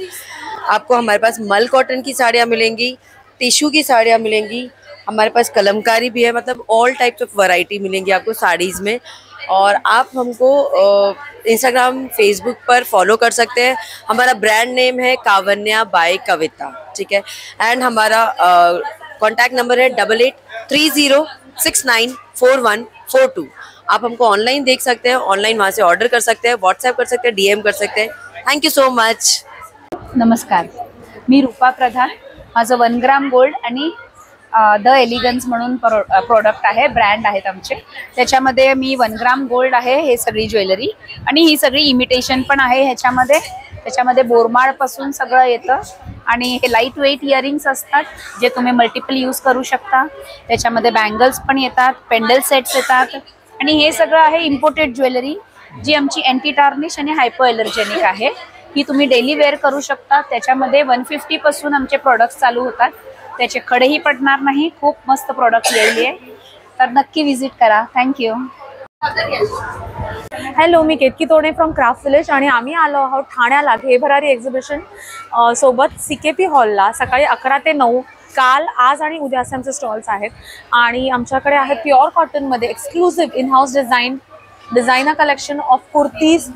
आपको हमारे पास मल कॉटन की साड़ियाँ मिलेंगी, टिश्यू की साड़ियाँ मिलेंगी. हमारे पास कलमकारी भी है. मतलब ऑल टाइप्स ऑफ वैरायटी मिलेंगी आपको साड़ीज़ में. और आप हमको इंस्टाग्राम फेसबुक पर फॉलो कर सकते हैं. हमारा ब्रांड नेम है कावन्या बाय कविता. ठीक है. एंड हमारा कॉन्टैक्ट नंबर है 8830694142. आप हमको ऑनलाइन देख सकते हैं. ऑनलाइन वहाँ से ऑर्डर कर सकते हैं, व्हाट्सएप कर सकते हैं, DM कर सकते हैं. Thank you so much. नमस्कार, मी रूपा प्रधान. माझं 1 ग्राम गोल्ड आणि द एलिगन्स म्हणून प्रोडक्ट आहे, ब्रँड आहेत आमचे. त्याच्यामध्ये मी 1 ग्राम गोल्ड आहे हे सगळी ज्वेलरी, आणि ही सगळी इमिटेशन पण आहे ह्याच्यामध्ये. त्याच्यामध्ये बोरमाळपासून सगळं येतं, आणि हे लाईट वेट इयरिंग्स असतात जे तुम्ही मल्टिपल यूज करू शकता. त्याच्यामध्ये बँगल्स पण येतात, पेंडल सेट्स येतात, आणि हे सगळं आहे इम्पोर्टेड ज्वेलरी जी आमची अँटी टार्निश आणि हायपो एलर्जेनिक आहे. ही तुम्ही डेली वेअर करू शकता. त्याच्यामध्ये 150 पासून आमचे प्रोडक्ट्स चालू होतात. त्याचे खडेही पडणार नाही. खूप मस्त प्रोडक्ट लिहिली आहे, तर नक्की विजिट करा. थँक्यू. हॅलो, मी केतकी तोडे फ्रॉम क्राफ्ट विलेज आणि आम्ही आलो आहोत ठाण्याला घे भरारी एक्झिबिशन सोबत CKP हॉलला. सकाळी 11 ते 9 काल, आज आणि उद्या असे आमचे स्टॉल्स आहेत. आणि आमच्याकडे आहे प्युअर कॉटनमध्ये exclusive in house designer collection of kurtis,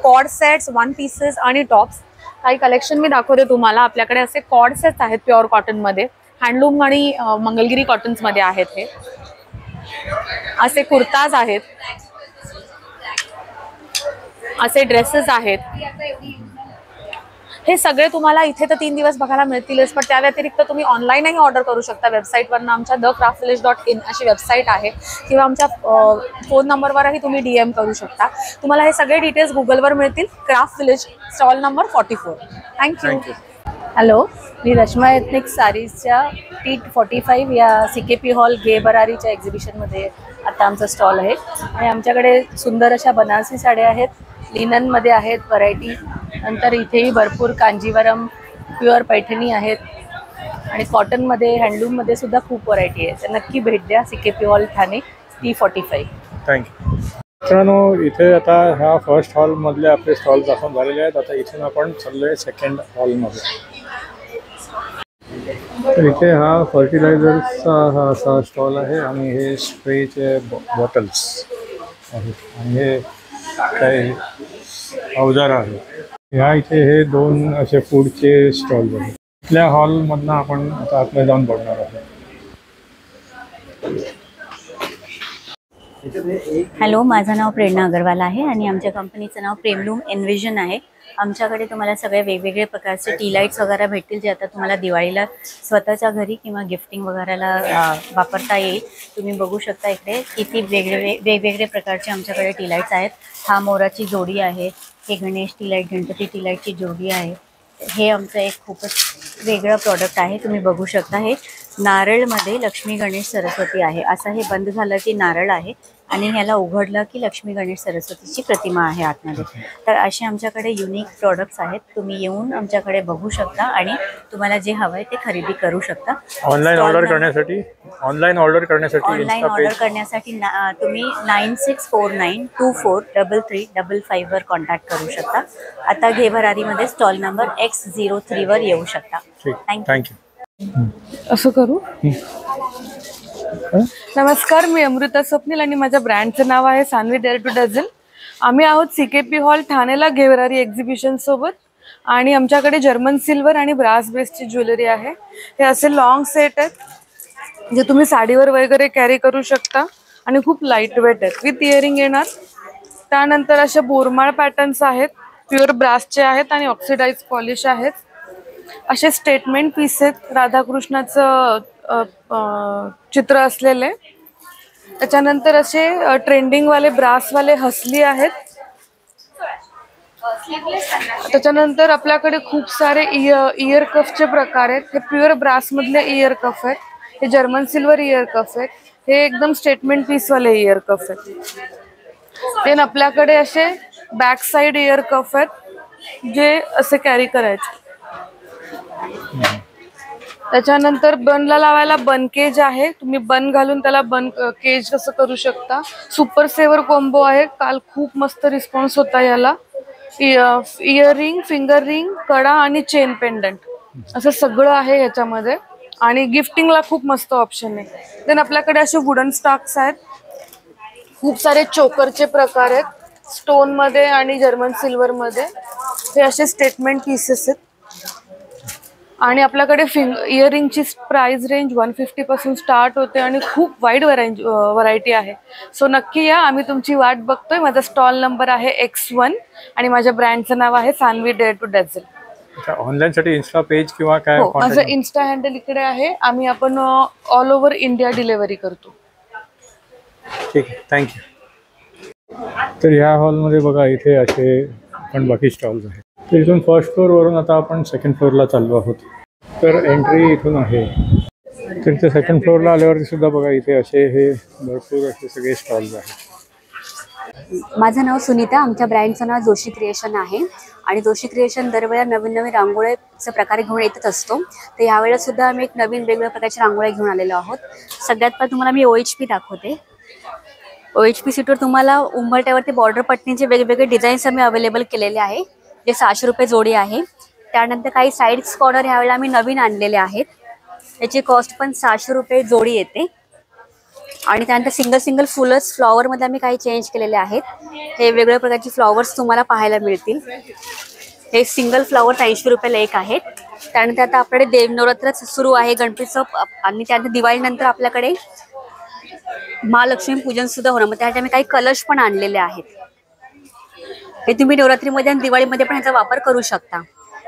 co-ord sets, one pieces आणि टॉप्स. काही कलेक्शन मी दाखवते तुम्हाला. आपल्याकडे असे कॉर्ड सेट्स आहेत प्युअर कॉटनमध्ये, हँडलूम आणि मंगलगिरी कॉटन्समध्ये आहेत. हे असे कुर्ताज आहेत, असे ड्रेसेस आहेत. हे सगळे तुम्हाला इथे तर 3 दिवस बघायला मिळतीलच, पण त्या व्यतिरिक्त तुम्ही ऑनलाईनही ऑर्डर करू शकता. वेबसाईटवरनं आमच्या thecraftvillage.in अशी वेबसाईट आहे, किंवा आमच्या फोन नंबरवरही तुम्ही DM करू शकता. तुम्हाला हे सगळे डिटेल्स गुगलवर मिळतील. Craft village, stall number 44. Thank you. Hello, मी रश्मा एथनिक सारीजच्या T45 या CKP हॉल घे भरारीच्या एक्झिबिशनमध्ये आता आमचा स्टॉल आहे. आणि आमच्याकडे सुंदर अशा बनारसी साड्या आहेत, लिननमध्ये आहेत व्हरायटी. नंतर इथेही भरपूर कांजीवरम, प्युअर पैठणी आहेत, आणि कॉटनमध्ये, हँडलूममध्ये सुद्धा खूप व्हरायटी आहे. तर नक्की भेट द्या CKP hall Thane T45. Thank you. मित्रांनो, इथे आता ह्या फर्स्ट हॉलमधले आपले स्टॉल दाखवून झालेले आहेत. आता इथून आपण चाललो आहे सेकंड हॉलमध्ये. तर इथे हा फर्टिलायझर्सचा हा असा स्टॉल आहे, आणि हे स्प्रेचे बॉटल्स आहेत, आणि हे काही अवजार आहेत. ह्या इथे हे 2 असे फूडचे स्टॉल्स आहेत. इथल्या हॉलमधनं आपण आता आतमध्ये जाऊन बघणार आहोत. हॅलो, माझं नाव प्रेरणा अग्रवाल आहे आणि आमच्या कंपनीचं नाव प्रेमलूम एनविजन आहे. आमच्याकडे तुम्हाला सगळे वेगवेगळे प्रकारचे टी लाईट्स वगैरे भेटतील, जे आता तुम्हाला दिवाळीला स्वतःच्या घरी किंवा गिफ्टिंग वगैरेला वापरता येईल. तुम्ही बघू शकता इकडे किती वेगवेगळे प्रकारचे आमच्याकडे टी लाईट्स आहेत. हा मोराची जोडी आहे, हे Ganesh T light, Ganpati T लाईटची जोडी आहे. हे आमचं एक खूपच वेगळं प्रॉडक्ट आहे. तुम्ही बघू शकता हे नारळमध्ये लक्ष्मी गणेश सरस्वती आहे. असं हे बंद झालं की नारळ आहे, आणि ह्याला उघडलं की लक्ष्मी गणेश सरस्वतीची प्रतिमा आहे आतमध्ये. तर असे आमच्याकडे युनिक प्रॉडक्ट्स आहेत. तुम्ही येऊन आमच्याकडे बघू शकता आणि तुम्हाला जे हवं आहे ते खरेदी करू शकता. ऑनलाईन ऑर्डर करण्यासाठी तुम्ही 9649243355 वर कॉन्टॅक्ट करू शकता. आता घे भरारीमध्ये स्टॉल नंबर X03 वर येऊ शकता. थँक्यू. असं करू. नमस्कार, मी अमृता स्वप्नील आणि माझ्या ब्रँडचं नाव आहे सान्वी डेअर टू डझल. आम्ही आहोत CKP हॉल ठाणेला घे भरारी एक्झिबिशन सोबत, आणि आमच्याकडे जर्मन सिल्वर आणि ब्रास बेसची ज्वेलरी आहे. हे असे लॉंग सेट आहेत जे तुम्ही साडीवर वगैरे कॅरी करू शकता, आणि खूप लाईट वेट आहेत, विथ इयरिंग येणार. त्यानंतर असे बोरमाळ पॅटर्न्स आहेत, प्युअर ब्रासचे आहेत आणि ऑक्सिडाइज पॉलिश आहेत. असे स्टेटमेंट पीस आहेत, राधाकृष्णाचं चित्र असलेले. त्याच्यानंतर असे ट्रेंडिंगवाले ब्रासवाले हसली आहेत. त्याच्यानंतर आपल्याकडे खूप सारे इयर कफचे प्रकार आहेत. हे प्युअर ब्रासमधले इयर कफ आहेत, हे जर्मन सिल्वर इयर कफ आहेत, हे एकदम स्टेटमेंट पीसवाले इयर कफ आहेत. देन आपल्याकडे असे बॅक साईड इयर कफ आहेत जे असे कॅरी करायचे. त्याच्यानंतर बनला लावायला बन केज आहे, तुम्ही बन घालून त्याला बन केज कसं करू शकता. सुपर सेवर कॉम्बो आहे, काल खूप मस्त रिस्पॉन्स होता याला. इयरिंग, फिंगर रिंग, कडा आणि चेन पेंडंट असं सगळं आहे याच्यामध्ये, आणि गिफ्टिंगला खूप मस्त ऑप्शन आहे. देन आपल्याकडे असे वुडन स्टॉक्स आहेत, खूप सारे चोकरचे प्रकार आहेत, स्टोनमध्ये आणि जर्मन सिल्वरमध्ये. हे असे स्टेटमेंट पीसेस आहेत. आणि आपल्याकडे इयरिंगची प्राइस रेंज 150 पासून स्टार्ट होते, आणि खूप वाईड व्हरायटी आहे. सो नक्की या, आम्ही तुमची वाट बघतोय. माझा स्टॉल नंबर आहे X1 आणि माझ्या ब्रँडचं नाव आहे सान्वी डेअर टू डझल. ऑनलाईनसाठी इन्स्टा पेज किंवा काय हो, माझं contact? इन्स्टा हँडल इकडे आहे. आपण ऑल ओव्हर इंडिया डिलिव्हरी करतो. ठीक आहे, थँक्यू. तर ह्या हॉलमध्ये बघा इथे असे पण बाकी स्टॉल्स आहेत. तर इथून फर्स्ट फ्लोअरवरून आता आपण सेकंड फ्लोअरला चाललो आहोत. तर एंट्री इथून आहे. तर इथे सेकंड फ्लोअरला आल्यावरती सुद्धा बघा इथे असे हे भरपूर असे सगळे स्टॉल्स आहेत. माझं नाव सुनीता. आमच्या ब्रँडचं नाव जोशी क्रिएशन आहे आणि जोशी क्रिएशन दरवेळेला नवीन नवीन रांगोळ्याचे प्रकार घेऊन येतच असतो. तर यावेळेला सुद्धा आम्ही एक नवीन वेगवेगळ्या प्रकारच्या रांगोळ्या घेऊन आलेलो आहोत. सगळ्यात पहिला तुम्हाला मी OHP दाखवते. OHP सीटवर तुम्हाला उंबरट्यावरती बॉर्डर पट्टीचे वेगवेगळे डिझाईन्स आम्ही अवेलेबल केलेले आहे, जे 600 रुपये जोडी आहे. त्यानंतर काही साईड्स कॉर्नर यावेळेला आम्ही नवीन आणलेले आहेत. त्याची कॉस्ट पण 600 रुपये जोडी येते. आणि त्यानंतर सिंगल फुलच फ्लॉवरमध्ये आम्ही काही चेंज केलेले आहेत. हे वेगवेगळ्या प्रकारचे फ्लॉवर्स तुम्हाला पाहायला मिळतील. हे सिंगल फ्लॉवर 80 रुपयाला एक आहेत. त्यानंतर आता आपल्याकडे देवनवरात्र सुरू आहे, गणपतीचं, आणि त्यानंतर दिवाळीनंतर आपल्याकडे महालक्ष्मी पूजन सुद्धा होणार. मग त्यासाठी आम्ही काही कलश पण आणलेले आहेत. हे तुम्ही नवरात्रीमध्ये आणि दिवाळीमध्ये पण ह्याचा वापर करू शकता.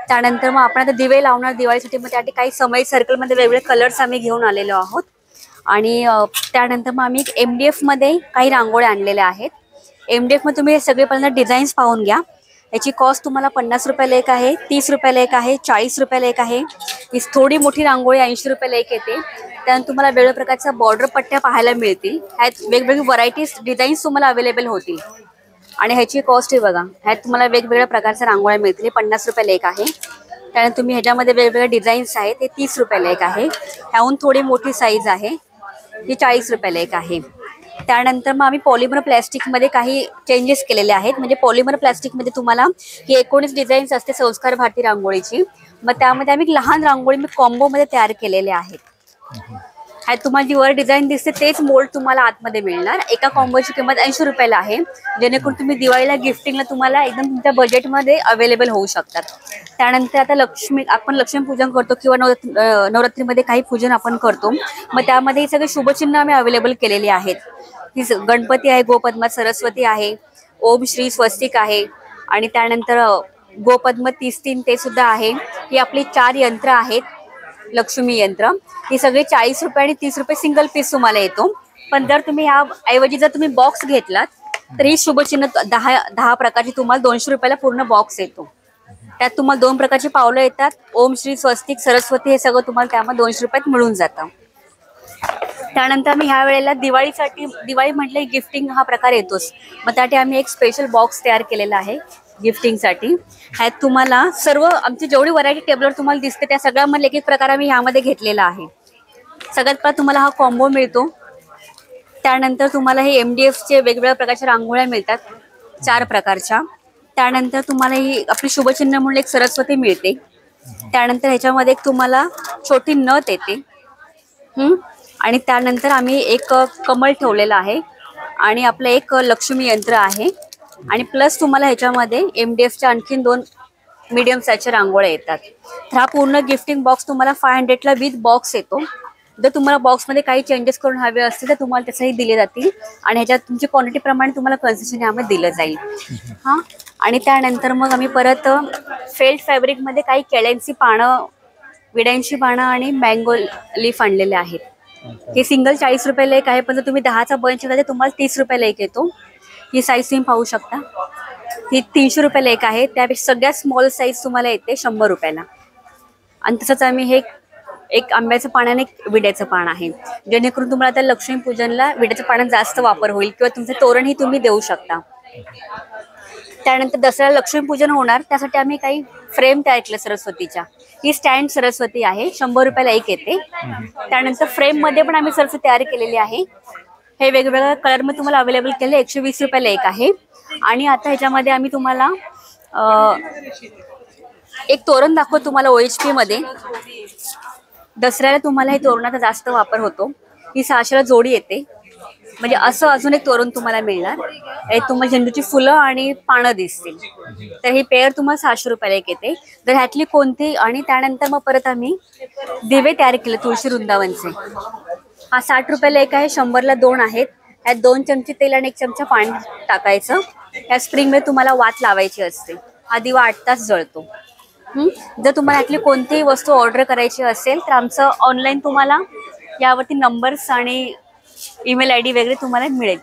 त्यानंतर मग आपण आता दिवे लावणार दिवाळीसाठी. मग त्यासाठी काही समय सर्कलमध्ये वेगवेगळे कलर्स आम्ही घेऊन आलेलो आहोत. आणि त्यानंतर मग आम्ही MDF मध्ये काही रांगोळ्या आणलेल्या आहेत. MDF मध्ये तुम्ही हे सगळे पहिल्यांदा डिझाईन्स पाहून घ्या. याची कॉस्ट तुम्हाला 50 रुपयाला एक आहे, 30 रुपयाला एक आहे, 40 रुपयाला एक आहे. ही थोडी मोठी रांगोळी 80 रुपयाला एक येते. त्यानंतर तुम्हाला वेगवेगळ्या प्रकारच्या बॉर्डर पट्ट्या पाहायला मिळतील. ह्यात वेगवेगळी व्हरायटीज डिझाईन्स तुम्हाला अवेलेबल होतील. आणि ह्याची कॉस्ट आहे बघा, ह्यात तुम्हाला वेगवेगळ्या प्रकारच्या रांगोळ्या मिळतील. 50 रुपयाला एक आहे. त्यानंतर तुम्ही ह्याच्यामध्ये वेगवेगळे डिझाईन्स आहेत, ते 30 रुपयाला एक आहे. ह्याहून थोडी मोठी साईज आहे, ही 40 रुपयाला एक आहे. त्यानंतर मग आम्ही पॉलिमर प्लॅस्टिकमध्ये काही चेंजेस केलेले आहेत. म्हणजे पॉलिमर प्लॅस्टिकमध्ये तुम्हाला ही 19 डिझाईन्स असते संस्कार भारती रांगोळीची. मग त्यामध्ये आम्ही लहान रांगोळी कॉम्बोमध्ये तयार केलेले आहेत. ह्यात तुम्हाला जी वर डिझाईन दिसते तेच मोल्ड तुम्हाला आतमध्ये मिळणार. एका कॉम्बोची किंमत 80 रुपयाला आहे, जेणेकरून तुम्ही दिवाळीला गिफ्टिंगला तुम्हाला एकदम तुमच्या बजेटमध्ये अवेलेबल होऊ शकतात. त्यानंतर आता आपण लक्ष्मीपूजन करतो किंवा नवरात्रीमध्ये काही पूजन आपण करतो. मग त्यामध्ये ही सगळे शुभचिन्ह आम्ही अवेलेबल केलेली आहेत. ही गणपती आहे, गोपद्मा, सरस्वती आहे, ओम श्री स्वस्तिक आहे, आणि त्यानंतर गोपद्म 33 ते सुद्धा आहे. ही आपली 4 यंत्र आहेत, लक्ष्मी यंत्र. ही सगळी 40 रुपये आणि 30 रुपये सिंगल पीस तुम्हाला येतो. पण जर तुम्ही ह्या ऐवजी जर तुम्ही बॉक्स घेतलात तर ही शुभचिन्ह 10 प्रकारची तुम्हाला 200 रुपयाला पूर्ण बॉक्स येतो. त्यात तुम्हाला 2 प्रकारची पावलं येतात, ओम श्री स्वस्तिक सरस्वती, हे सगळं तुम्हाला त्यामध्ये 200 रुपयात मिळून जातं. त्यानंतर आम्ही ह्या वेळेला दिवाळी म्हटलं गिफ्टिंग हा प्रकार येतोच. मग त्यासाठी आम्ही एक स्पेशल बॉक्स तयार केलेला आहे गिफ्टिंगसाठी. ह्यात तुम्हाला सर्व आमची जेवढी व्हरायटी टेबलवर तुम्हाला दिसते त्या सगळ्यामध्ये एक एक प्रकार आम्ही ह्यामध्ये घेतलेला आहे. सगळ्यात पहिला तुम्हाला हा कॉम्बो मिळतो. त्यानंतर तुम्हाला हे MDFचे वेगवेगळ्या प्रकारच्या रांगोळ्या मिळतात, 4 प्रकारच्या. त्यानंतर तुम्हाला ही आपली शुभचिन्ह म्हणून एक सरस्वती मिळते. त्यानंतर ह्याच्यामध्ये एक तुम्हाला छोटी नथ येते. आणि त्यानंतर आम्ही एक कमळ ठेवलेला आहे, आणि आपलं एक लक्ष्मी यंत्र आहे. आणि प्लस तुम्हाला ह्याच्यामध्ये MDFच्या आणखीन 2 मीडियम साईजच्या रांगोळ्या येतात. तर हा पूर्ण गिफ्टिंग बॉक्स तुम्हाला 500ला विथ बॉक्स येतो. जर तुम्हाला बॉक्समध्ये काही चेंजेस करून हवे असतील तर तुम्हाला त्याचंही दिले जातील, आणि ह्याच्यात तुमची क्वांटिटीप्रमाणे तुम्हाला कन्सेशन यामध्ये दिलं जाईल. हां, आणि त्यानंतर मग आम्ही परत फेल्ट फॅब्रिकमध्ये काही केळ्यांची पानं, विड्यांची पानं आणि मँगो लीफ आणलेले आहेत. हे सिंगल 40 रुपयाला एक आहे, पण जर तुम्ही 10चा बंच घेतला तर तुम्हाला 30 रुपयाला एक येतो. ही साईज तुम्ही पाहू शकता. ही 300 रुपयाला एक आहे. त्यापेक्षा सगळ्यात स्मॉल साईज तुम्हाला येते 100 रुपयाला. आणि तसंच आम्ही हे एक आंब्याचं पान आणि एक विड्याचं पान आहे, जेणेकरून तुम्हाला आता लक्ष्मीपूजनला विड्याचं पाण्यात जास्त वापर होईल, किंवा तुमचं तोरणही तुम्ही देऊ शकता. त्यानंतर दसऱ्याला लक्ष्मीपूजन होणार, त्यासाठी आम्ही काही फ्रेम तयार केलं सरस्वतीच्या. ही स्टँड सरस्वती आहे, 100 रुपयाला एक येते. त्यानंतर फ्रेममध्ये पण आम्ही सरस्वती तयार केलेली आहे. हे वेगवेगळ्या कलरमध्ये तुम्हाला अवेलेबल केले, 120 रुपयाला एक आहे. आणि आता ह्याच्यामध्ये आम्ही तुम्हाला एक तोरण दाखवतो तुम्हाला OHP मध्ये. दसऱ्याला तुम्हाला हे तोरणाचा जास्त वापर होतो. ही 600ला जोडी येते. म्हणजे असं अजून एक तोरण तुम्हाला मिळणार. हे तुम्हाला झेंडूची फुलं आणि पानं दिसतील. तर ही पेअर तुम्हाला 600 रुपयाला एक येते. तर ह्यातली कोणती. आणि त्यानंतर मग परत आम्ही दिवे तयार केले तुळशी वृंदावनचे. हा 60 रुपयाला एक आहे, 100ला 2 आहेत. ह्यात 2 चमचे तेल आणि 1 चमचा पाणी टाकायचं. ह्या स्प्रिंगमध्ये तुम्हाला वात लावायची असते. हा दिवा 8 तास जळतो. जर तुम्हाला यातली कोणतीही वस्तू ऑर्डर करायची असेल तर आमचं ऑनलाईन तुम्हाला यावरती नंबर्स आणि ईमेल ID वगैरे तुम्हाला मिळेल.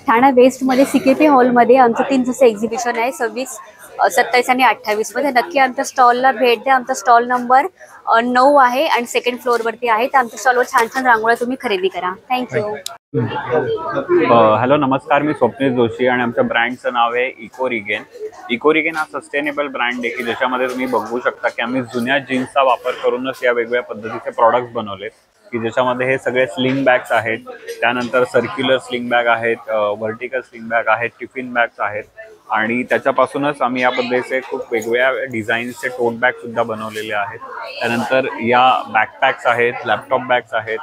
ठाणा वेस्टमध्ये CKP हॉलमध्ये आमचं 3 दिवसाचं एक्झिबिशन आहे 26, 27 आणि 28 मध्ये. नक्की आमच्या स्टॉलला भेट द्या. आमचा स्टॉल नंबर 9 आहे आणि 2nd फ्लोअरवरती आहे. तर आमच्या स्टॉलवर छान छान रांगोळ्या तुम्ही खरेदी करा. थँक्यू. हॅलो नमस्कार, मी स्वप्नील जोशी आणि आमच्या ब्रँडचं नाव आहे इकोरिगेन. इकोरिगेन हा सस्टेनेबल ब्रँड आहे की ज्याच्यामध्ये तुम्ही बघू शकता की आम्ही जुन्या जीन्सचा वापर करूनच या वेगवेगळ्या पद्धतीचे प्रॉडक्ट्स बनवले की ज्याच्यामध्ये हे सगळे स्लिंग बॅग्स आहेत, त्यानंतर सर्क्युलर स्लिंग बॅग आहेत, व्हर्टिकल स्लिंग बॅग आहेत, टिफिन बॅग्स आहेत आणि त्याच्यापासूनच आम्ही या पद्धतीचे खूप वेगवेगळ्या डिझाईन्सचे टोट बॅग बनवलेले आहेत. त्यानंतर या बॅकपॅक्स आहेत, लॅपटॉप बॅग्स आहेत.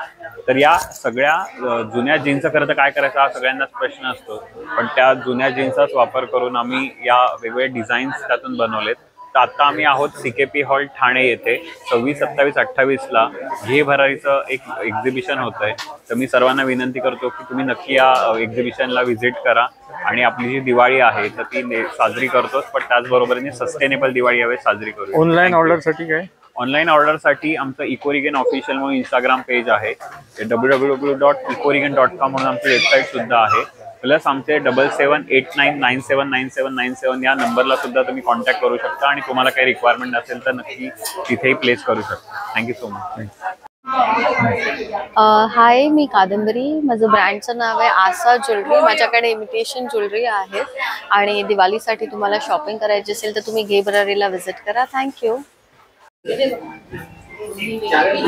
तर या सगळ्या जुन्या जीन्सचा खरं तर काय करायचा हा सगळ्यांनाच प्रश्न असतो, पण त्या जुन्या जीन्सचाच वापर करून आम्ही या वेगवेगळे डिझाईन्स त्यातून बनवलेत. तर आता आम्ही आहोत CKP हॉल ठाणे येथे 26, 27, 28ला घे भरारीचं एक एक्झिबिशन होतं आहे. तर मी सर्वांना विनंती करतो की तुम्ही नक्की या एक्झिबिशनला व्हिजिट करा आणि आपली जी दिवाळी आहे तर ती साजरी करतोच, पण त्याचबरोबरने सस्टेनेबल दिवाळी यावेळी साजरी करू. ऑनलाईन ऑर्डरसाठी काय? ऑनलाईन ऑर्डरसाठी आमचं इकोरिगेन ऑफिशियल म्हणून इंस्टाग्राम पेज आहे, www.ecorigen.com म्हणून आमची वेबसाईट सुद्धा आहे. प्लस आमचे 7789979797 या नंबरला सुद्धा तुम्ही कॉन्टॅक्ट करू शकता आणि तुम्हाला काही रिक्वायरमेंट असेल तर नक्की तिथेही प्लेस करू शकता. Thank you so much. हाय, मी कादंबरी. माझं ब्रँडचं नाव आहे आसा ज्वेलरी. माझ्याकडे इमिटेशन ज्वेलरी आहे आणि दिवाळीसाठी तुम्हाला शॉपिंग करायची असेल तर तुम्ही घे भरारीला व्हिजिट करा. थँक्यू.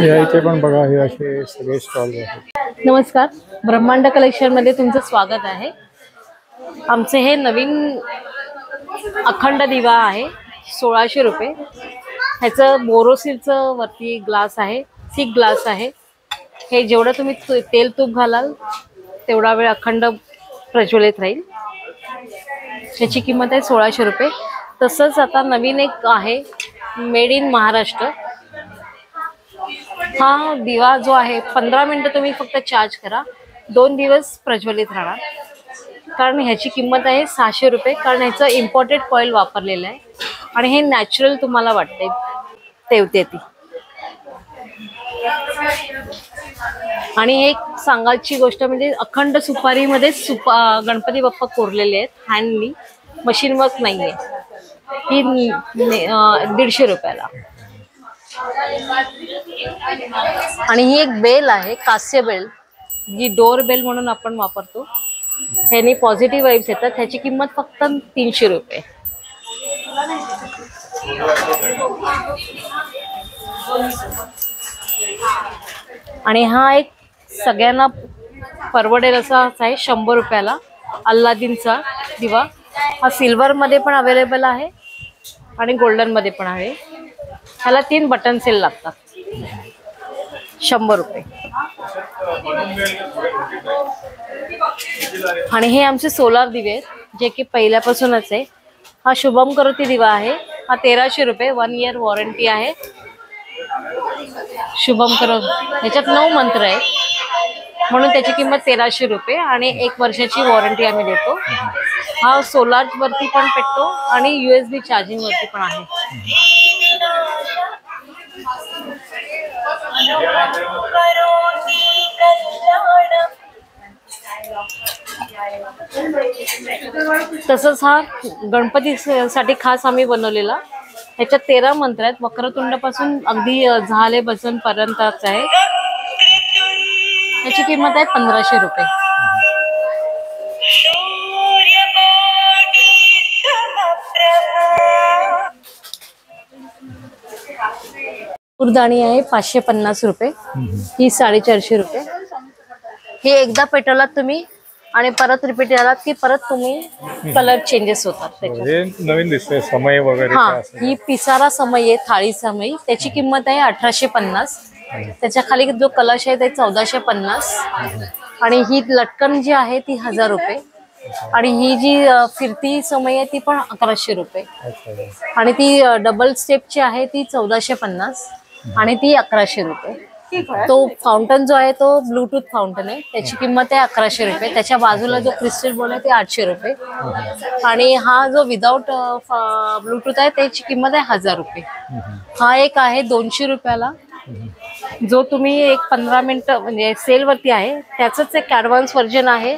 या इथे पण बघा हे असे सगळे स्टॉल आहेत. नमस्कार, ब्रह्मांड कलेक्शनमध्ये तुमचं स्वागत आहे. आमचे हे नवीन अखंड दिवा आहे 1600 रुपये. ह्याचं बोरोसिलचं वरती ग्लास आहे, थिक ग्लास आहे. हे जेवढं तुम्ही तेल तूप घालाल तेवढा वेळ अखंड प्रज्वलित राहील. त्याची किंमत आहे 1600 रुपये. तसंच आता नवीन एक आहे मेड इन महाराष्ट्र. हा दिवा जो आहे 15 मिनिटं तुम्ही फक्त चार्ज करा, 2 दिवस प्रज्वलित राहणार. कारण ह्याची किंमत आहे 600 रुपये. कारण ह्याचं इम्पॉर्टेड कॉईल वापरलेलं आहे आणि हे नॅचरल तुम्हाला वाटते तेवते ती. आणि एक सांगायची गोष्ट म्हणजे अखंड सुपारीमध्ये गणपती बाप्पा कोरलेले आहेत हँडनी, मशीन वर्क नाही आहे. ही 150 रुपयाला. आणि ही एक बेल आहे कास्य बेल, जी डोर बेल म्हणून आपण वापरतो. ह्यानी पॉझिटिव्ह वाइब्स येतात. ह्याची किंमत फक्त 300 रुपये. आणि हा एक सगळ्यांना परवडेल असा आहे 100 रुपयाला अल्लादीनचा दिवा. हा सिल्वरमध्ये पण अवेलेबल आहे आणि गोल्डनमध्ये पण आहे. ह्याला 3 बटन सेल लागतात. 100 रुपये. आणि हे आमचे सोलार दिवे आहेत जे की पहिल्यापासूनच आहे. हा शुभम करोती दिवा आहे. हा 1300 रुपये. 1 इयर वॉरंटी आहे. शुभम करो ह्याच्यात 9 मंत्र आहेत म्हणून त्याची किंमत 1300 रुपये आणि 1 वर्षाची वॉरंटी आम्ही देतो. हा सोलार वरती पण पेटतो आणि USB चार्जिंग वरती पण आहे. तसंच हा गणपतीसाठी खास आम्ही बनवलेला. ह्याच्यात 13 मंत्र आहेत. वक्रतुंड पासून अगदी झाले बसून पर्यंतच आहे. ह्याची किंमत आहे 1500 रुपये. फुलदाणी आहे 550 रुपये. ही 450 रुपये. हे एकदा पेटवलात तुम्ही आणि परत रिपीट झालात की परत तुम्ही कलर चेंजेस होतात त्याच्यात. हे नवीन दिसतंय समय वगैरे. हा, ही पिसारा समय आहे, थाळी समय. त्याची किंमत आहे 1850. त्याच्या खाली जो कलश आहे ते 1450. आणि ही लटकन जी आहे ती 1000 रुपये. आणि ही जी फिरती समय आहे ती पण 1100 रुपये. आणि ती डबल स्टेपची आहे ती 1450 आणि ती 1100 रुपये. तो फाउंटन जो आहे तो ब्लूटूथ फाउंटन आहे, त्याची किंमत आहे 1100 रुपये. त्याच्या बाजूला जो क्रिस्टल बॉल आहे ते 800 रुपये. आणि हा जो विदाउट ब्लूटूथ आहे त्याची किंमत आहे 1000 रुपये. हा एक आहे 200 रुपयाला, जो तुम्ही एक 15 मिनिटं म्हणजे सेल वरती आहे, त्याचंच एक ऍडव्हान्स व्हर्जन आहे.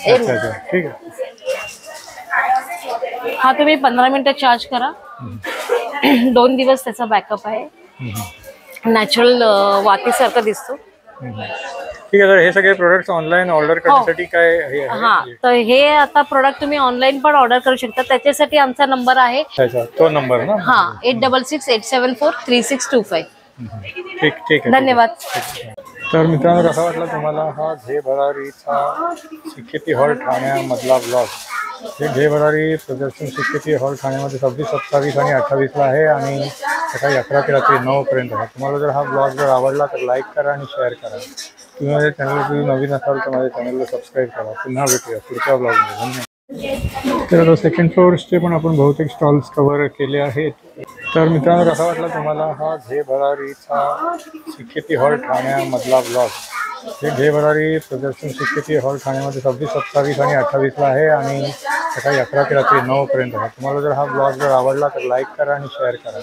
ठीक आहे. हा तुम्ही 15 मिनिटं चार्ज करा, 2 दिवस त्याचा बॅकअप आहे. नॅचरल वातीसारखं दिसतो. ठीक आहे. तर हे सगळे प्रोडक्ट्स ऑनलाईन ऑर्डर करण्यासाठी काय हे आहे? हा, तर हे आता प्रोडक्ट तुम्ही ऑनलाईन पण ऑर्डर करू शकता. त्याच्यासाठी आमचा नंबर आहे तो नंबर ना? हा, 8668743625. ठीक आहे. धन्यवाद. तर मित्रांनो, कसा वाटला तुम्हाला हा घे भरारीचा सिकेपी हॉल ठाण्यामधला ब्लॉग? हे घे भरारी प्रदर्शन सिकेपी हॉल ठाण्यामध्ये 26, 27 आणि 28ला आहे आणि सकाळी 11 ते रात्री 9 पर्यंत आहे. तुम्हाला जर हा ब्लॉग जर आवडला तर लाईक करा आणि शेअर करा. तुम्ही माझ्या चॅनलवर नवीन असाल तर माझ्या चॅनलला सबस्क्राईब करा. पुन्हा भेटूया पुढच्या ब्लॉगमध्ये. धन्यवाद. तर सेकंड फ्लोअर्सचे पण आपण बहुतेक स्टॉल्स कव्हर केले आहेत. तर मित्रांनो, कसा वाटला तुम्हाला हा घे भरारीचा सिकेपी हॉल ठाण्यामधला ब्लॉग? हे घे भरारी प्रदर्शन सिकेपी हॉल ठाण्यामध्ये 26, 27 आणि 28ला आहे आणि सकाळी 11 ते रात्री 9 पर्यंत आहे. तुम्हाला जर हा ब्लॉग जर आवडला तर लाईक करा आणि शेअर करा.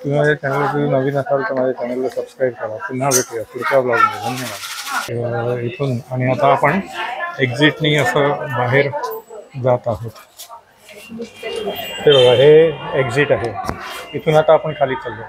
तुम्ही माझ्या चॅनलवर नवीन असाल तर माझ्या चॅनलला सबस्क्राईब करा. पुन्हा भेटूया पुढच्या ब्लॉगमध्ये. धन्यवाद. इथून आणि आता आपण एक्झिटनी असं बाहेर जात आहोत. ते बघा, हे एक्झिट आहे. इथून आता आपण खाली चाललो.